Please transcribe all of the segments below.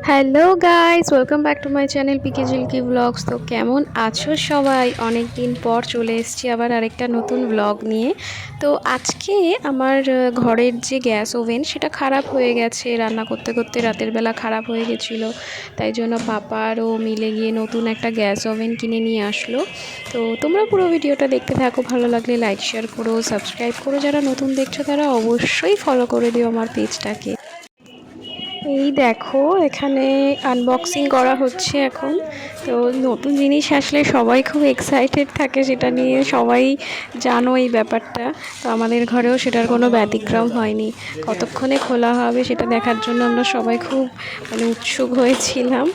Hello guys, welcome back to my channel PK Jhilki vlogs. তো কেমন আছো সবাই? অনেক দিন পর চলে এসেছি আবার আরেকটা নতুন ব্লগ নিয়ে। তো আজকে আমার ঘরের যে গ্যাস ওভেন সেটা খারাপ হয়ে গেছে, রান্না করতে করতে রাতের বেলা খারাপ হয়ে গেছিলো। তাই জন্য পাপারও মিলে গিয়ে নতুন একটা গ্যাস ওভেন কিনে নিয়ে আসলো। তো তোমরা পুরো ভিডিওটা দেখতে থাকো, ভালো লাগলে লাইক শেয়ার করো, সাবস্ক্রাইব করো। যারা নতুন দেখছো তারা অবশ্যই ফলো করে দিও আমার পেজটাকে। এই দেখো, এখানে আনবক্সিং করা হচ্ছে এখন। তো নতুন জিনিস আসলে সবাই খুব এক্সাইটেড থাকে সেটা নিয়ে, সবাই জানো এই ব্যাপারটা। তো আমাদের ঘরেও সেটার কোনো ব্যতিক্রম হয়নি। কতক্ষণে খোলা হবে সেটা দেখার জন্য আমরা সবাই খুব উৎসুক হয়েছিলাম।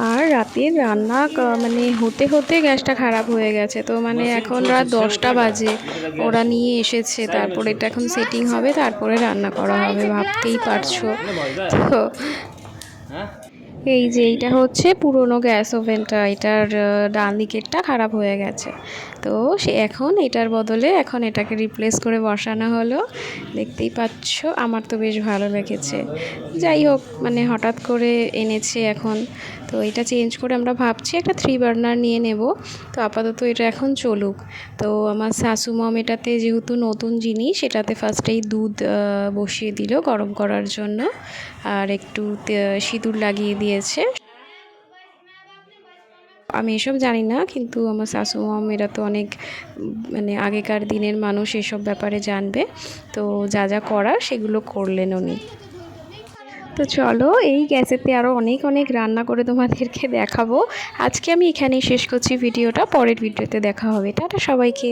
আর রাতের রান্না মানে হতে হতে গ্যাসটা খারাপ হয়ে গেছে। তো এখন রাত 10টা বাজে, ওরা নিয়ে এসেছে। তারপরে এটা এখন সেটিং হবে, তারপরে রান্না করা হবে, ভাবতেই পারছো। তো এই যে এইটা হচ্ছে পুরনো গ্যাস ওভেনটা, এটার ডান দিকেরটা খারাপ হয়ে গেছে। তো সে এখন এটার বদলে এখন এটাকে রিপ্লেস করে বসানো হলো। দেখতেই পাচ্ছ, আমার তো বেশ ভালো লেগেছে। যাই হোক, হঠাৎ করে এনেছে এখন। তো এটা চেঞ্জ করে আমরা ভাবছি একটা 3 বার্নার নিয়ে নেব। তো আপাতত এটা এখন চলুক। তো আমার শাশু মম এটাতে যেহেতু নতুন জিনিস, এটাতে ফার্স্টেই দুধ বসিয়ে দিল গরম করার জন্য, আর একটু সিঁদুর লাগিয়ে দিয়েছে। আমি এসব জানি না, কিন্তু আমার শাশু মম এরা তো অনেক আগেকার দিনের মানুষ, এসব ব্যাপারে জানবে। তো যা যা করার সেগুলো করলেন উনি। তো চলো, এই গ্যাসেতে আরও অনেক অনেক রান্না করে তোমাদেরকে দেখাবো। আজকে আমি এখানেই শেষ করছি ভিডিওটা, পরের ভিডিওতে দেখা হবে। টাটা সবাইকে।